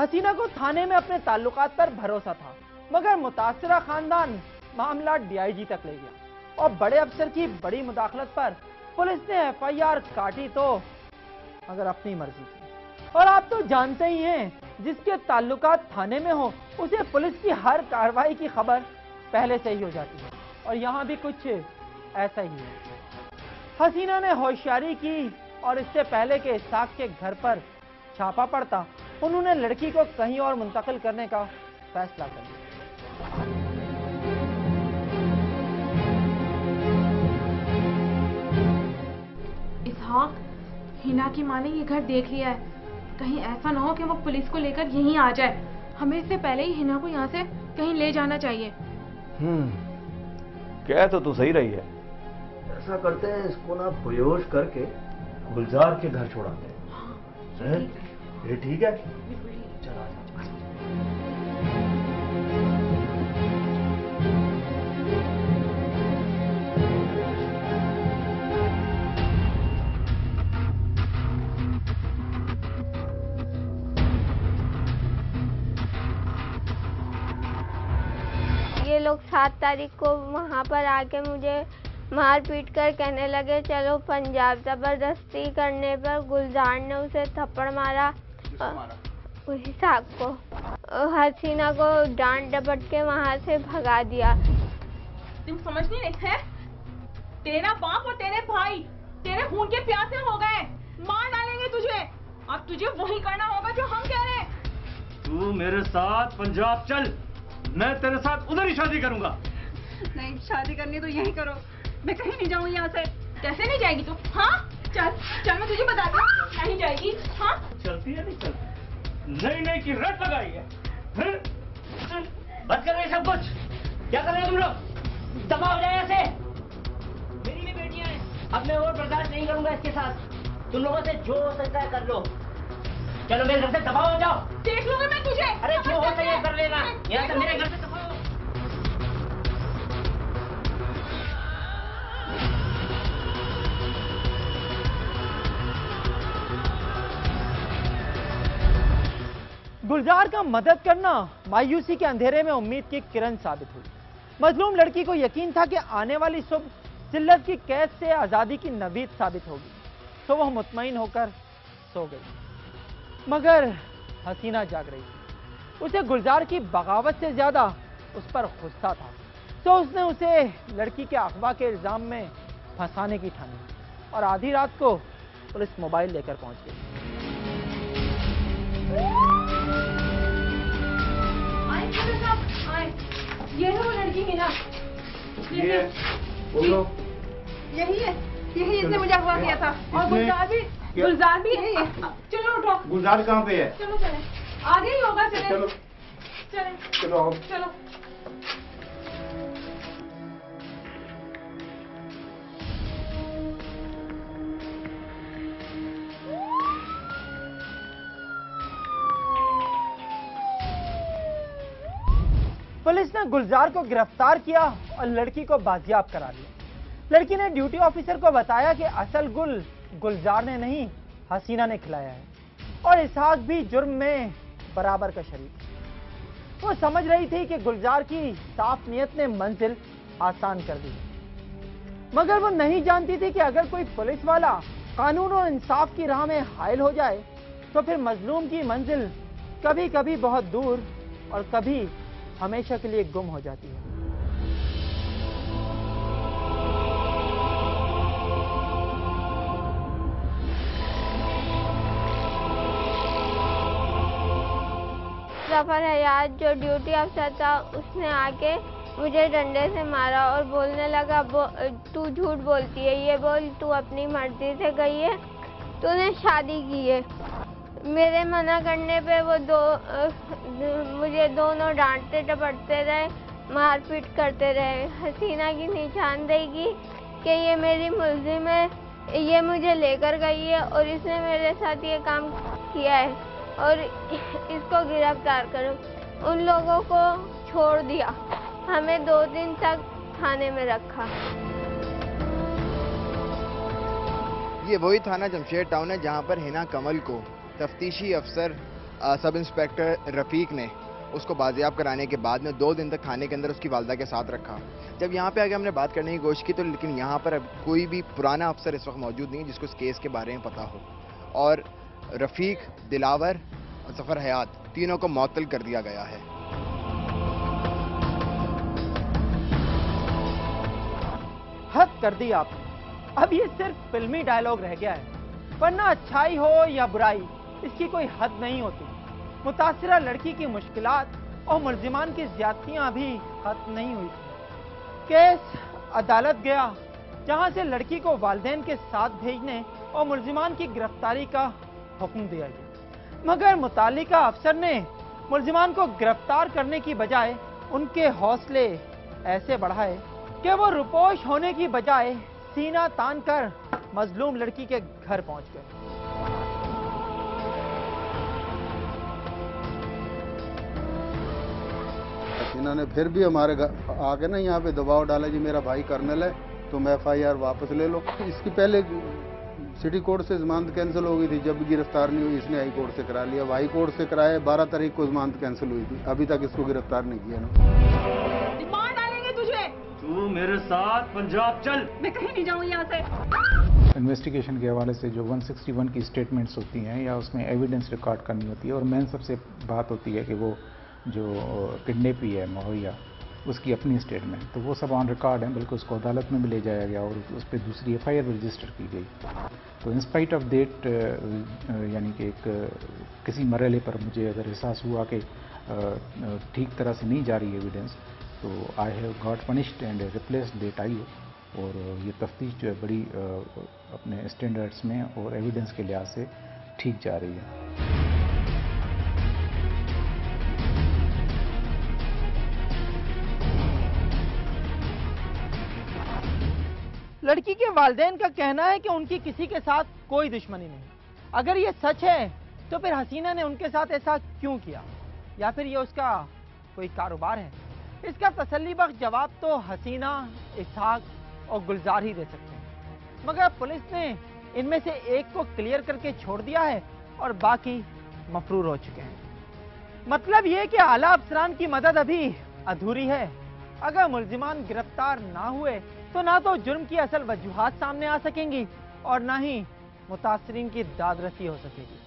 हसीना को थाने में अपने ताल्लुकात पर भरोसा था, मगर मुतासिरा खानदान मामला डीआईजी तक ले गया और बड़े अफसर की बड़ी मुदाखलत पर पुलिस ने एफआईआर काटी तो मगर अपनी मर्जी की। और आप तो जानते ही हैं, जिसके ताल्लुकात थाने में हो उसे पुलिस की हर कार्रवाई की खबर पहले से ही हो जाती है, और यहाँ भी कुछ ऐसा ही है। हसीना ने होशियारी की और इससे पहले के इसहाक के घर पर छापा पड़ता उन्होंने लड़की को कहीं और मुंतकिल करने का फैसला कर लिया। इसहाक, हिना की माँ ने ये घर देख लिया है, कहीं ऐसा ना हो कि वो पुलिस को लेकर यहीं आ जाए। हमें इससे पहले ही हिना को यहाँ से कहीं ले जाना चाहिए। कह तो तू सही रही है। ऐसा करते हैं, इसको ना बेहोश करके गुलजार के घर छोड़ाते हैं। ये ठीक है? चला ये लोग 7 तारीख को वहाँ पर आके मुझे मार पीट कर कहने लगे चलो पंजाब। जबरदस्ती करने पर गुलजार ने उसे थप्पड़ मारा, इसहाक को। हसीना को डांट डपट के वहाँ से भगा दिया। तुम समझ नहीं रहे हैं? तेरा बाप और तेरे भाई तेरे खून के प्यासे हो गए, मार डालेंगे तुझे। अब तुझे वही करना होगा जो हम कह रहे हैं। तू मेरे साथ पंजाब चल, मैं तेरे साथ उधर ही शादी करूंगा। नहीं, शादी करनी तो यही करो, मैं कहीं नहीं जाऊँ यहाँ से। कैसे नहीं जाएगी तू? हाँ चल चल, मैं तुझे बताती हूँ। नहीं जाएगी? हाँ चलती है नहीं चलती? नहीं नहीं की रट लगाई है। बंद करो ये सब कुछ। क्या कर रहे हो तुम लोग? दबा हो जाए यहाँ से। मेरी भी बेटियां हैं, अब मैं और बर्दाश्त नहीं करूंगा इसके साथ। तुम लोगों से जो हो सकता है कर लो। चलो मेरे घर से दबाव हो जाओ। देख लूंगी मैं तुझे। अरे जो होता है कर लेना, यहाँ से मेरे घर से दबाओ। गुलजार का मदद करना मायूसी के अंधेरे में उम्मीद की किरण साबित हुई। मजलूम लड़की को यकीन था कि आने वाली सुबह जिल्लत की कैद से आजादी की नवीद साबित होगी, तो वह मुतमईन होकर सो गई। मगर हसीना जाग रही थी। उसे गुलजार की बगावत से ज्यादा उस पर गुस्सा था, तो उसने उसे लड़की के अगवा के इल्जाम में फंसाने की ठानी और आधी रात को पुलिस मोबाइल लेकर पहुंच गई। ये है वो लड़की हिना। ये बोलो। यही है, यही इसने मुझे अगवा किया था। और गुलजार भी यही है। चलो उठो। गुलजार कहाँ पे है? चलो चले, आगे ही होगा। चले चलो चले चलो आओ। चलो। पुलिस ने गुलजार को गिरफ्तार किया और लड़की को बाजियाब करा लिया। लड़की ने ड्यूटी ऑफिसर को बताया कि असल गुलजार ने नहीं, हसीना ने खिलाया है और इसहाक भी जुर्म में बराबर का शरीक। वो समझ रही थी कि गुलजार की साफ नीयत ने मंजिल आसान कर दी, मगर वो नहीं जानती थी कि अगर कोई पुलिस वाला कानून और इंसाफ की राह में हायल हो जाए तो फिर मजलूम की मंजिल कभी कभी बहुत दूर और कभी हमेशा के लिए गुम हो जाती है। जफर हयात जो ड्यूटी अफसर था, उसने आके मुझे डंडे से मारा और बोलने लगा तू झूठ बोलती है, ये बोल तू अपनी मर्जी से गई है, तूने शादी की है। मेरे मना करने पे वो मुझे दोनों डांटते डपटते रहे, मारपीट करते रहे। हसीना की निशानदेही की कि ये मेरी मुलजिम है, ये मुझे लेकर गई है और इसने मेरे साथ ये काम किया है और इसको गिरफ्तार करो। उन लोगों को छोड़ दिया, हमें 2 दिन तक थाने में रखा। ये वही थाना जमशेद टाउन है जहां पर हिना कमल को तफ्तीशी अफसर सब इंस्पेक्टर रफ़ीक ने उसको बाजियाब कराने के बाद में 2 दिन तक थाने के अंदर उसकी वालदा के साथ रखा। जब यहाँ पे आके हमने बात करने की कोशिश की तो लेकिन यहाँ पर अब कोई भी पुराना अफसर इस वक्त मौजूद नहीं है जिसको इस केस के बारे में पता हो, और रफ़ीक, दिलावर और ज़फ़र हयात तीनों को मुअत्तल कर दिया गया है। हद कर दी आपने। अब ये सिर्फ फिल्मी डायलॉग रह गया है, वरना अच्छाई हो या बुराई इसकी कोई हद नहीं होती। मुतासिरा लड़की की मुश्किलात और मुल्जिमान की ज्यादतियां भी खत्म नहीं हुई। केस अदालत गया, जहां से लड़की को वालिदैन के साथ भेजने और मुल्जिमान की गिरफ्तारी का हुक्म दिया गया, मगर मुतालिका अफसर ने मुल्जिमान को गिरफ्तार करने की बजाय उनके हौसले ऐसे बढ़ाए कि वो रुपोश होने की बजाय सीना तान कर मजलूम लड़की के घर पहुंच गए। हसीना ने फिर भी हमारे आके ना यहाँ पे दबाव डाला जी मेरा भाई कर्नल है तुम FIR वापस ले लो। इसकी पहले सिटी कोर्ट से जमानत कैंसिल हो गई थी, जब गिरफ्तार नहीं हुई इसने हाई कोर्ट से करा लिया। हाई कोर्ट से कराए 12 तारीख को जमानत कैंसिल हुई थी, अभी तक इसको गिरफ्तार नहीं किया ना। मार डालेंगे तुझे। तू मेरे साथ पंजाब चल। मैं कहीं नहीं जाऊँ यहाँ से। इन्वेस्टिगेशन के हवाले से जो 161 की स्टेटमेंट्स होती हैं या उसमें एविडेंस रिकॉर्ड करनी होती है, और मेन सबसे बात होती है कि वो जो किडनैपी है मुहैया उसकी अपनी स्टेटमेंट, तो वो सब ऑन रिकॉर्ड है, बल्कि उसको अदालत में भी ले जाया गया और उस पर दूसरी FIR भी रजिस्टर की गई। तो इन स्पाइट ऑफ दैट यानी कि किसी मरहले पर मुझे अगर एहसास हुआ कि ठीक तरह से नहीं जा रही एविडेंस, तो I have got punished and replaced that IO, और ये तफ्तीश जो है बड़ी अपने स्टैंडर्ड्स में और एविडेंस के लिहाज से ठीक जा रही है। लड़की के वालिदैन का कहना है कि उनकी किसी के साथ कोई दुश्मनी नहीं। अगर ये सच है तो फिर हसीना ने उनके साथ ऐसा क्यों किया, या फिर ये उसका कोई कारोबार है? इसका तसल्लीबख्श जवाब तो हसीना, इसहाक और गुलजार ही दे सकते हैं, मगर पुलिस ने इनमें से एक को क्लियर करके छोड़ दिया है और बाकी मफरूर हो चुके हैं। मतलब ये कि आला अफसरान की मदद अभी अधूरी है। अगर मुल्जिमान गिरफ्तार ना हुए तो ना तो जुर्म की असल वजूहात सामने आ सकेंगी और ना ही मुतासरीन की दादरसी हो सकेगी।